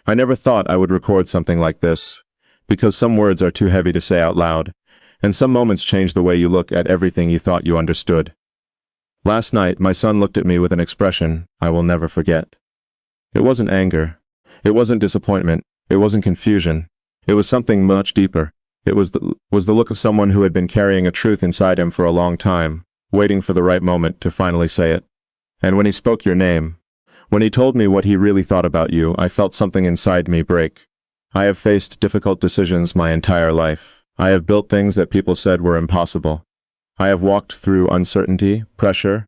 I never thought I would record something like this, because some words are too heavy to say out loud, and some moments change the way you look at everything you thought you understood. Last night, my son looked at me with an expression I will never forget. It wasn't anger. It wasn't disappointment. It wasn't confusion. It was something much deeper. It was the look of someone who had been carrying a truth inside him for a long time, waiting for the right moment to finally say it. And when he spoke your name, when he told me what he really thought about you, I felt something inside me break. I have faced difficult decisions my entire life. I have built things that people said were impossible. I have walked through uncertainty, pressure,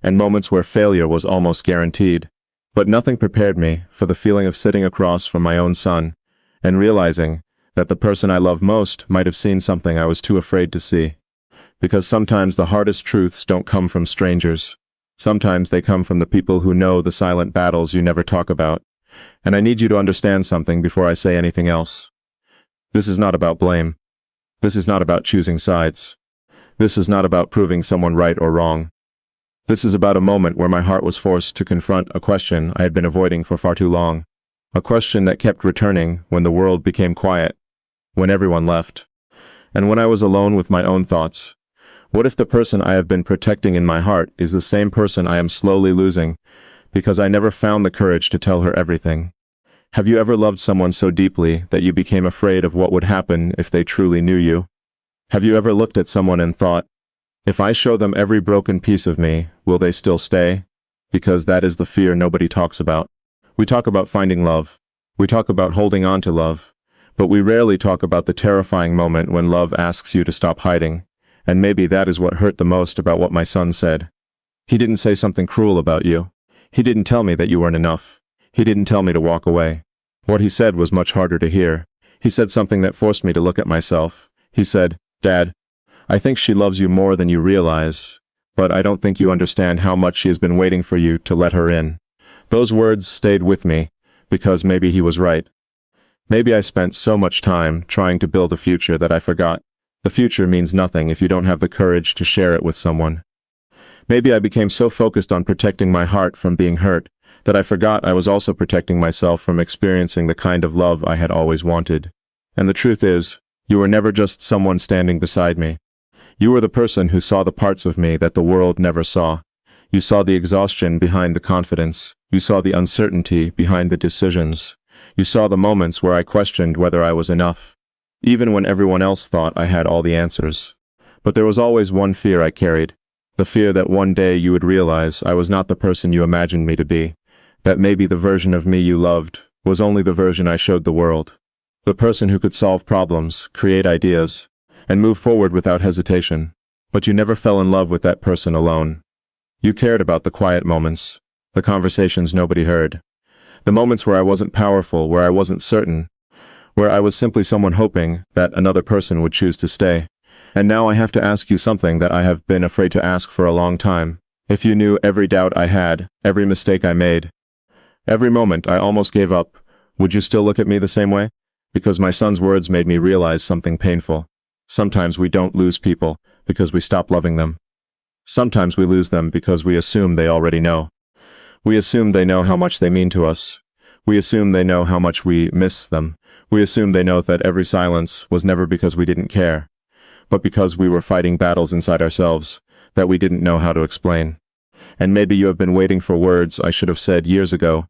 and moments where failure was almost guaranteed. But nothing prepared me for the feeling of sitting across from my own son and realizing that the person I love most might have seen something I was too afraid to see. Because sometimes the hardest truths don't come from strangers. Sometimes they come from the people who know the silent battles you never talk about. And I need you to understand something before I say anything else. This is not about blame. This is not about choosing sides. This is not about proving someone right or wrong. This is about a moment where my heart was forced to confront a question I had been avoiding for far too long. A question that kept returning when the world became quiet, when everyone left, and when I was alone with my own thoughts. What if the person I have been protecting in my heart is the same person I am slowly losing because I never found the courage to tell her everything? Have you ever loved someone so deeply that you became afraid of what would happen if they truly knew you? Have you ever looked at someone and thought, if I show them every broken piece of me, will they still stay? Because that is the fear nobody talks about. We talk about finding love. We talk about holding on to love. But we rarely talk about the terrifying moment when love asks you to stop hiding. And maybe that is what hurt the most about what my son said. He didn't say something cruel about you. He didn't tell me that you weren't enough. He didn't tell me to walk away. What he said was much harder to hear. He said something that forced me to look at myself. He said, Dad, I think she loves you more than you realize, but I don't think you understand how much she has been waiting for you to let her in. Those words stayed with me, because maybe he was right. Maybe I spent so much time trying to build a future that I forgot. The future means nothing if you don't have the courage to share it with someone. Maybe I became so focused on protecting my heart from being hurt that I forgot I was also protecting myself from experiencing the kind of love I had always wanted. And the truth is, you were never just someone standing beside me. You were the person who saw the parts of me that the world never saw. You saw the exhaustion behind the confidence. You saw the uncertainty behind the decisions. You saw the moments where I questioned whether I was enough, even when everyone else thought I had all the answers. But there was always one fear I carried, the fear that one day you would realize I was not the person you imagined me to be, that maybe the version of me you loved was only the version I showed the world. The person who could solve problems, create ideas, and move forward without hesitation. But you never fell in love with that person alone. You cared about the quiet moments, the conversations nobody heard, the moments where I wasn't powerful, where I wasn't certain, where I was simply someone hoping that another person would choose to stay. And now I have to ask you something that I have been afraid to ask for a long time. If you knew every doubt I had, every mistake I made, every moment I almost gave up, would you still look at me the same way? Because my son's words made me realize something painful. Sometimes we don't lose people because we stop loving them. Sometimes we lose them because we assume they already know. We assume they know how much they mean to us. We assume they know how much we miss them. We assume they know that every silence was never because we didn't care, but because we were fighting battles inside ourselves that we didn't know how to explain. And maybe you have been waiting for words I should have said years ago.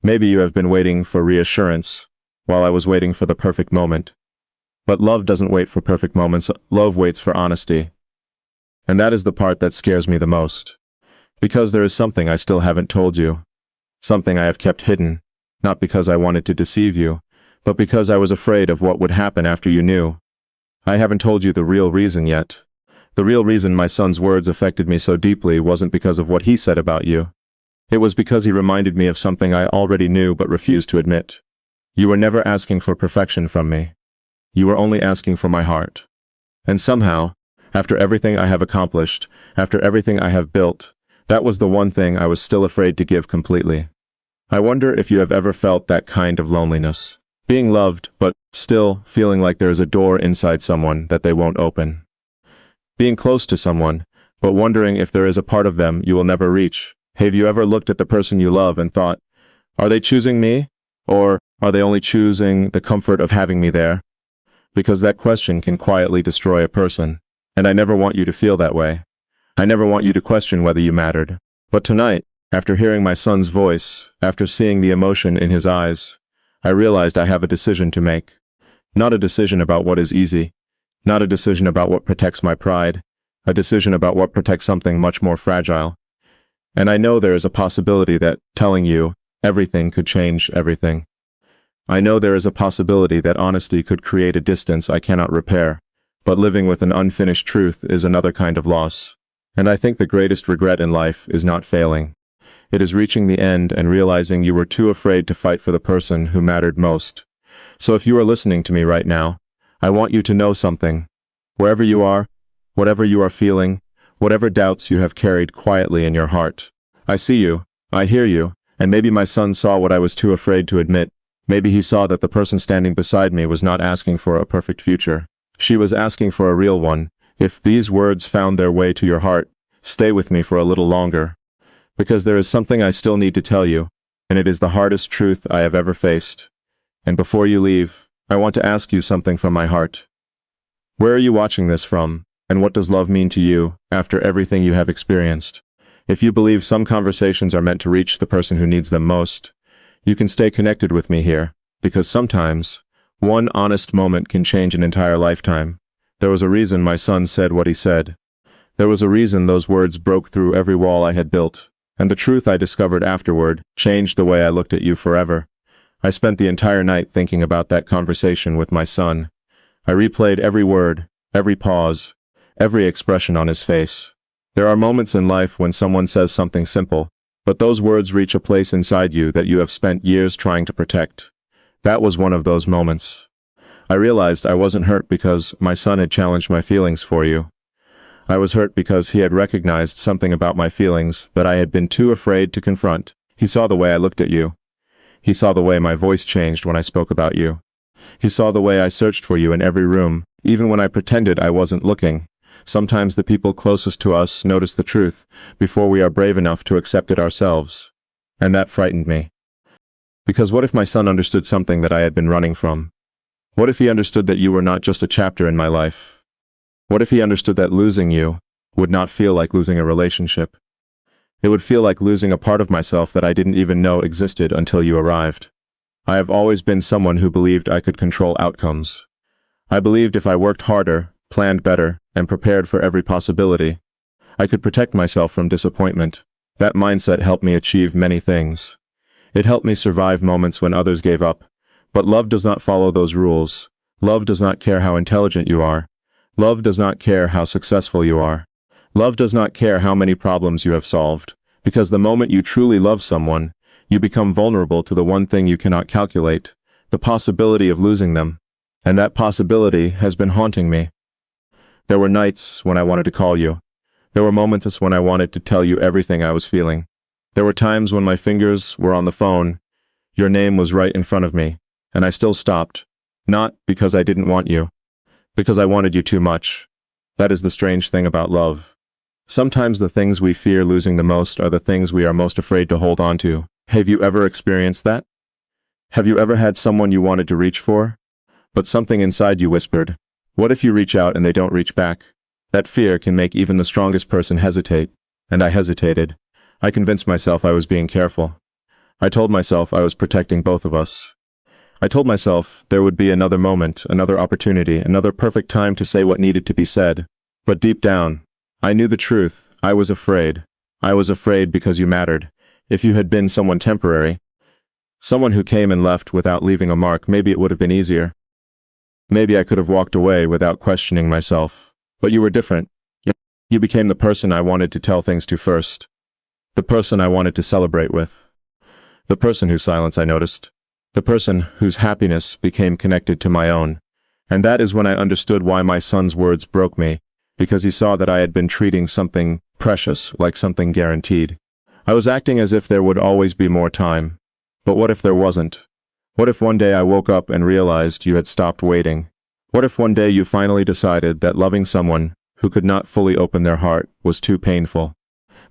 Maybe you have been waiting for reassurance while I was waiting for the perfect moment. But love doesn't wait for perfect moments. Love waits for honesty. And that is the part that scares me the most. Because there is something I still haven't told you. Something I have kept hidden, not because I wanted to deceive you, but because I was afraid of what would happen after you knew. I haven't told you the real reason yet. The real reason my son's words affected me so deeply wasn't because of what he said about you. It was because he reminded me of something I already knew but refused to admit. You were never asking for perfection from me. You were only asking for my heart. And somehow, after everything I have accomplished, after everything I have built, that was the one thing I was still afraid to give completely. I wonder if you have ever felt that kind of loneliness. Being loved, but still feeling like there is a door inside someone that they won't open. Being close to someone, but wondering if there is a part of them you will never reach. Have you ever looked at the person you love and thought, are they choosing me, Or are they only choosing the comfort of having me there? Because that question can quietly destroy a person. And I never want you to feel that way. I never want you to question whether you mattered. But tonight, after hearing my son's voice, after seeing the emotion in his eyes, I realized I have a decision to make. Not a decision about what is easy. Not a decision about what protects my pride. A decision about what protects something much more fragile. And I know there is a possibility that telling you everything could change everything. I know there is a possibility that honesty could create a distance I cannot repair, but living with an unfinished truth is another kind of loss. And I think the greatest regret in life is not failing. It is reaching the end and realizing you were too afraid to fight for the person who mattered most. So if you are listening to me right now, I want you to know something. Wherever you are, whatever you are feeling, whatever doubts you have carried quietly in your heart, I see you, I hear you, and maybe my son saw what I was too afraid to admit. Maybe he saw that the person standing beside me was not asking for a perfect future. She was asking for a real one. If these words found their way to your heart, stay with me for a little longer. Because there is something I still need to tell you, and it is the hardest truth I have ever faced. And before you leave, I want to ask you something from my heart. Where are you watching this from, and what does love mean to you after everything you have experienced? If you believe some conversations are meant to reach the person who needs them most, you can stay connected with me here, because sometimes, one honest moment can change an entire lifetime. There was a reason my son said what he said. There was a reason those words broke through every wall I had built, and the truth I discovered afterward changed the way I looked at you forever. I spent the entire night thinking about that conversation with my son. I replayed every word, every pause, every expression on his face. There are moments in life when someone says something simple, but those words reach a place inside you that you have spent years trying to protect. That was one of those moments. I realized I wasn't hurt because my son had challenged my feelings for you. I was hurt because he had recognized something about my feelings that I had been too afraid to confront. He saw the way I looked at you. He saw the way my voice changed when I spoke about you. He saw the way I searched for you in every room, even when I pretended I wasn't looking. Sometimes the people closest to us notice the truth before we are brave enough to accept it ourselves. And that frightened me. Because what if my son understood something that I had been running from? What if he understood that you were not just a chapter in my life? What if he understood that losing you would not feel like losing a relationship? It would feel like losing a part of myself that I didn't even know existed until you arrived. I have always been someone who believed I could control outcomes. I believed if I worked harder, planned better, and prepared for every possibility, I could protect myself from disappointment. That mindset helped me achieve many things. It helped me survive moments when others gave up. But love does not follow those rules. Love does not care how intelligent you are. Love does not care how successful you are. Love does not care how many problems you have solved. Because the moment you truly love someone, you become vulnerable to the one thing you cannot calculate, the possibility of losing them. And that possibility has been haunting me. There were nights when I wanted to call you. There were moments when I wanted to tell you everything I was feeling. There were times when my fingers were on the phone, your name was right in front of me, and I still stopped. Not because I didn't want you, because I wanted you too much. That is the strange thing about love. Sometimes the things we fear losing the most are the things we are most afraid to hold on to. Have you ever experienced that? Have you ever had someone you wanted to reach for? But something inside you whispered, what if you reach out and they don't reach back? That fear can make even the strongest person hesitate. And I hesitated. I convinced myself I was being careful. I told myself I was protecting both of us. I told myself there would be another moment, another opportunity, another perfect time to say what needed to be said. But deep down, I knew the truth. I was afraid. I was afraid because you mattered. If you had been someone temporary, someone who came and left without leaving a mark, maybe it would have been easier. Maybe I could have walked away without questioning myself. But you were different. You became the person I wanted to tell things to first. The person I wanted to celebrate with. The person whose silence I noticed. The person whose happiness became connected to my own. And that is when I understood why my son's words broke me, because he saw that I had been treating something precious like something guaranteed. I was acting as if there would always be more time. But what if there wasn't? What if one day I woke up and realized you had stopped waiting? What if one day you finally decided that loving someone who could not fully open their heart was too painful?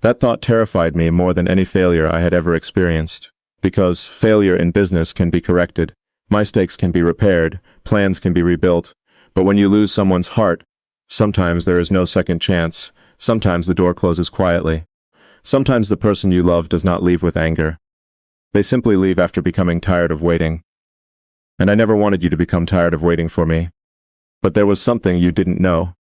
That thought terrified me more than any failure I had ever experienced. Because failure in business can be corrected, mistakes can be repaired, plans can be rebuilt, but when you lose someone's heart, sometimes there is no second chance, sometimes the door closes quietly. Sometimes the person you love does not leave with anger. They simply leave after becoming tired of waiting. And I never wanted you to become tired of waiting for me. But there was something you didn't know.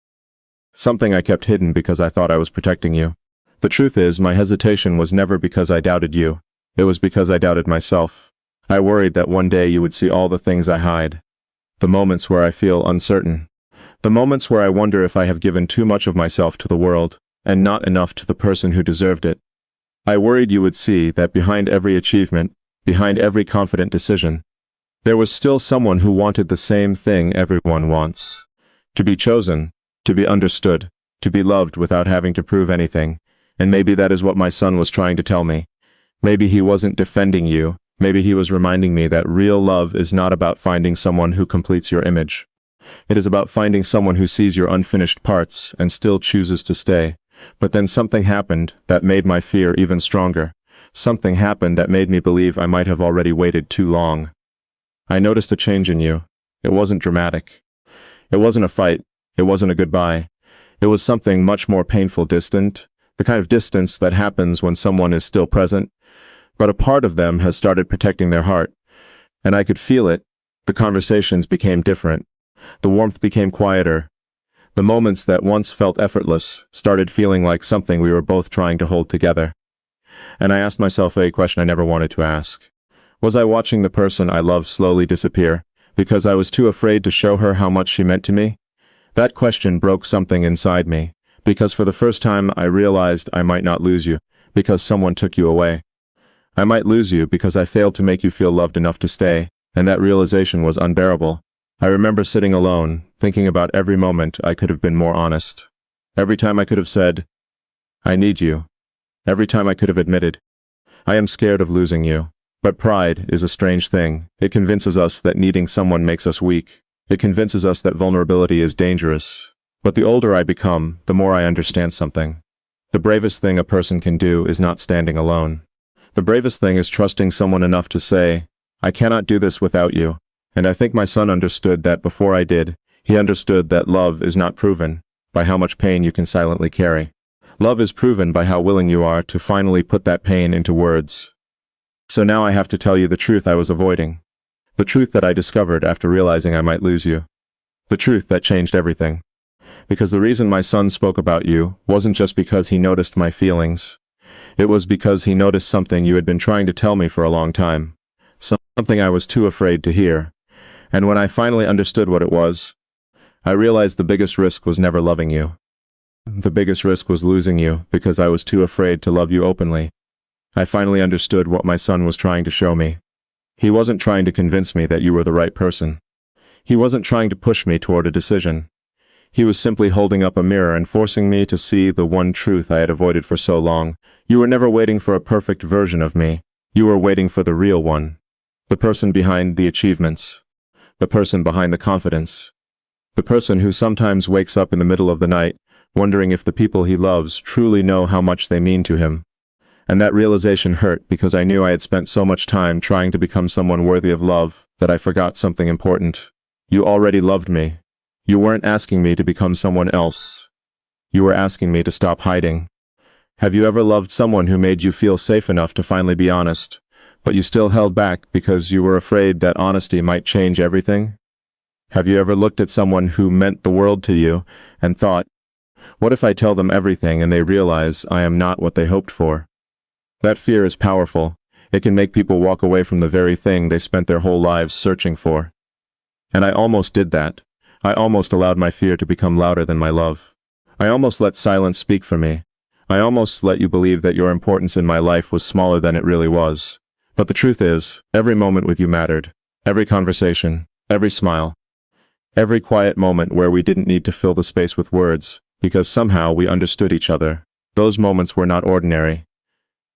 Something I kept hidden because I thought I was protecting you. The truth is, my hesitation was never because I doubted you. It was because I doubted myself. I worried that one day you would see all the things I hide. The moments where I feel uncertain. The moments where I wonder if I have given too much of myself to the world, and not enough to the person who deserved it. I worried you would see that behind every achievement, behind every confident decision, there was still someone who wanted the same thing everyone wants. To be chosen, to be understood, to be loved without having to prove anything. And maybe that is what my son was trying to tell me. Maybe he wasn't defending you. Maybe he was reminding me that real love is not about finding someone who completes your image. It is about finding someone who sees your unfinished parts and still chooses to stay. But then something happened that made my fear even stronger. Something happened that made me believe I might have already waited too long. I noticed a change in you. It wasn't dramatic. It wasn't a fight. It wasn't a goodbye. It was something much more painful, distant, the kind of distance that happens when someone is still present, but a part of them has started protecting their heart. And I could feel it. The conversations became different. The warmth became quieter. The moments that once felt effortless started feeling like something we were both trying to hold together. And I asked myself a question I never wanted to ask. Was I watching the person I loved slowly disappear, because I was too afraid to show her how much she meant to me? That question broke something inside me, because for the first time I realized I might not lose you, because someone took you away. I might lose you because I failed to make you feel loved enough to stay, and that realization was unbearable. I remember sitting alone, thinking about every moment I could have been more honest. Every time I could have said, I need you. Every time I could have admitted, I am scared of losing you. But pride is a strange thing. It convinces us that needing someone makes us weak. It convinces us that vulnerability is dangerous. But the older I become, the more I understand something. The bravest thing a person can do is not standing alone. The bravest thing is trusting someone enough to say, I cannot do this without you. And I think my son understood that before I did. He understood that love is not proven by how much pain you can silently carry. Love is proven by how willing you are to finally put that pain into words. So now I have to tell you the truth I was avoiding. The truth that I discovered after realizing I might lose you. The truth that changed everything. Because the reason my son spoke about you wasn't just because he noticed my feelings. It was because he noticed something you had been trying to tell me for a long time. Something I was too afraid to hear. And when I finally understood what it was, I realized the biggest risk was never loving you. The biggest risk was losing you because I was too afraid to love you openly. I finally understood what my son was trying to show me. He wasn't trying to convince me that you were the right person. He wasn't trying to push me toward a decision. He was simply holding up a mirror and forcing me to see the one truth I had avoided for so long. You were never waiting for a perfect version of me. You were waiting for the real one. The person behind the achievements. The person behind the confidence. The person who sometimes wakes up in the middle of the night, wondering if the people he loves truly know how much they mean to him. And that realization hurt because I knew I had spent so much time trying to become someone worthy of love that I forgot something important. You already loved me. You weren't asking me to become someone else. You were asking me to stop hiding. Have you ever loved someone who made you feel safe enough to finally be honest, but you still held back because you were afraid that honesty might change everything? Have you ever looked at someone who meant the world to you and thought, what if I tell them everything and they realize I am not what they hoped for? That fear is powerful. It can make people walk away from the very thing they spent their whole lives searching for. And I almost did that. I almost allowed my fear to become louder than my love. I almost let silence speak for me. I almost let you believe that your importance in my life was smaller than it really was. But the truth is, every moment with you mattered. Every conversation, every smile. Every quiet moment where we didn't need to fill the space with words, because somehow we understood each other. Those moments were not ordinary.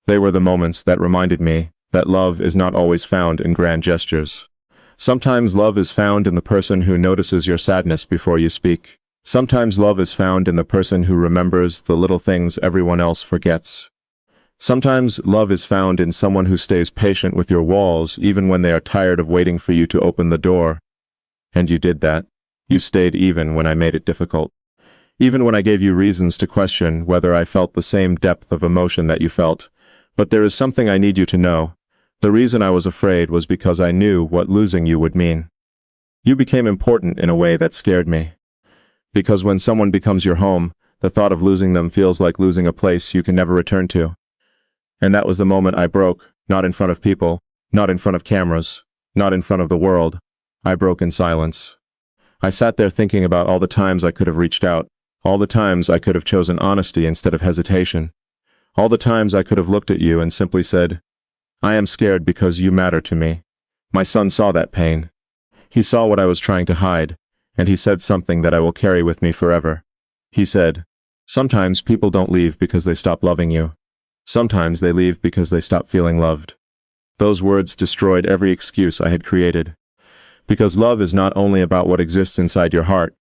They were the moments that reminded me that love is not always found in grand gestures. Sometimes love is found in the person who notices your sadness before you speak. Sometimes love is found in the person who remembers the little things everyone else forgets. Sometimes love is found in someone who stays patient with your walls even when they are tired of waiting for you to open the door. And you did that. You stayed even when I made it difficult. Even when I gave you reasons to question whether I felt the same depth of emotion that you felt. But there is something I need you to know. The reason I was afraid was because I knew what losing you would mean. You became important in a way that scared me. Because when someone becomes your home, the thought of losing them feels like losing a place you can never return to. And that was the moment I broke, not in front of people, not in front of cameras, not in front of the world. I broke in silence. I sat there thinking about all the times I could have reached out, all the times I could have chosen honesty instead of hesitation, all the times I could have looked at you and simply said, I am scared because you matter to me. My son saw that pain. He saw what I was trying to hide, and he said something that I will carry with me forever. He said, sometimes people don't leave because they stop loving you. Sometimes they leave because they stop feeling loved. Those words destroyed every excuse I had created. Because love is not only about what exists inside your heart.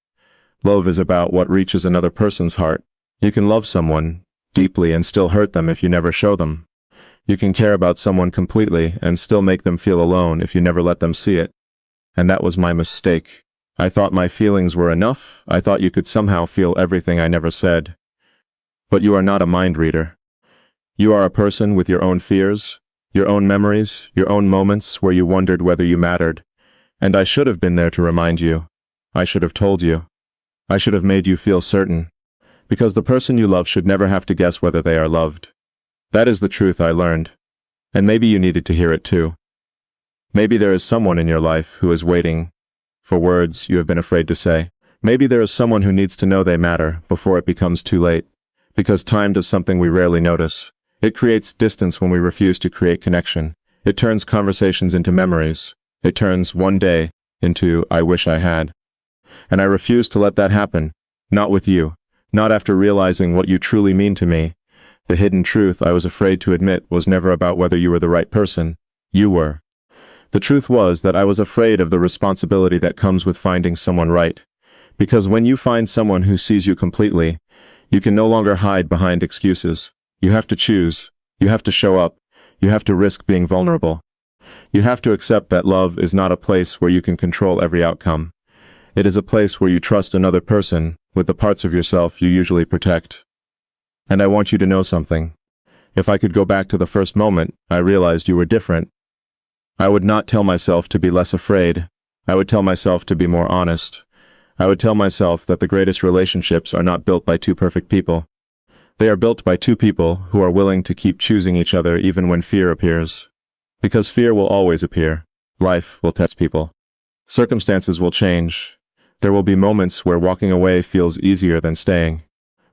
Love is about what reaches another person's heart. You can love someone deeply and still hurt them if you never show them. You can care about someone completely and still make them feel alone if you never let them see it. And that was my mistake. I thought my feelings were enough. I thought you could somehow feel everything I never said. But you are not a mind reader. You are a person with your own fears, your own memories, your own moments where you wondered whether you mattered. And I should have been there to remind you. I should have told you. I should have made you feel certain. Because the person you love should never have to guess whether they are loved. That is the truth I learned. And maybe you needed to hear it too. Maybe there is someone in your life who is waiting for words you have been afraid to say. Maybe there is someone who needs to know they matter before it becomes too late. Because time does something we rarely notice. It creates distance when we refuse to create connection. It turns conversations into memories. It turns one day into I wish I had. And I refuse to let that happen. Not with you. Not after realizing what you truly mean to me. The hidden truth I was afraid to admit was never about whether you were the right person. You were. The truth was that I was afraid of the responsibility that comes with finding someone right. Because when you find someone who sees you completely, you can no longer hide behind excuses. You have to choose. You have to show up. You have to risk being vulnerable. You have to accept that love is not a place where you can control every outcome. It is a place where you trust another person with the parts of yourself you usually protect. And I want you to know something. If I could go back to the first moment I realized you were different, I would not tell myself to be less afraid. I would tell myself to be more honest. I would tell myself that the greatest relationships are not built by two perfect people. They are built by two people who are willing to keep choosing each other even when fear appears. Because fear will always appear. Life will test people. Circumstances will change. There will be moments where walking away feels easier than staying.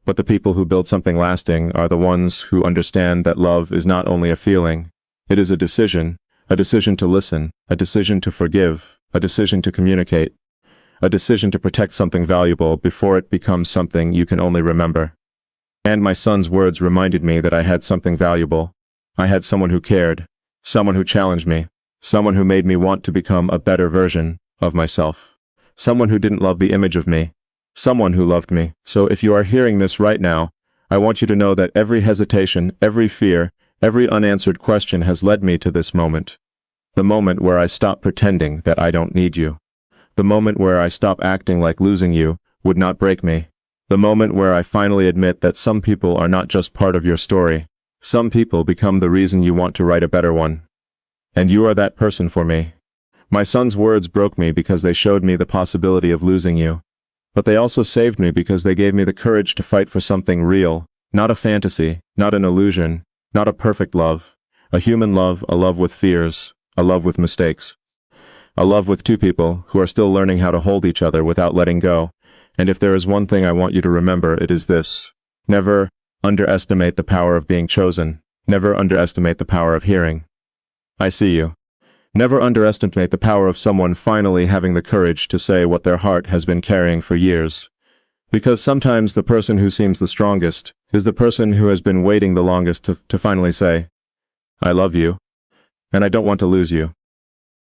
But the people who build something lasting are the ones who understand that love is not only a feeling. It is a decision to listen, a decision to forgive, a decision to communicate, a decision to protect something valuable before it becomes something you can only remember. And my son's words reminded me that I had something valuable. I had someone who cared, someone who challenged me, someone who made me want to become a better version of myself. Someone who didn't love the image of me. Someone who loved me. So if you are hearing this right now, I want you to know that every hesitation, every fear, every unanswered question has led me to this moment. The moment where I stop pretending that I don't need you. The moment where I stop acting like losing you would not break me. The moment where I finally admit that some people are not just part of your story. Some people become the reason you want to write a better one. And you are that person for me. My son's words broke me because they showed me the possibility of losing you. But they also saved me because they gave me the courage to fight for something real, not a fantasy, not an illusion, not a perfect love. A human love, a love with fears, a love with mistakes. A love with two people who are still learning how to hold each other without letting go. And if there is one thing I want you to remember, it is this. Never underestimate the power of being chosen. Never underestimate the power of hearing. I see you. Never underestimate the power of someone finally having the courage to say what their heart has been carrying for years. Because sometimes the person who seems the strongest is the person who has been waiting the longest to finally say, I love you, and I don't want to lose you.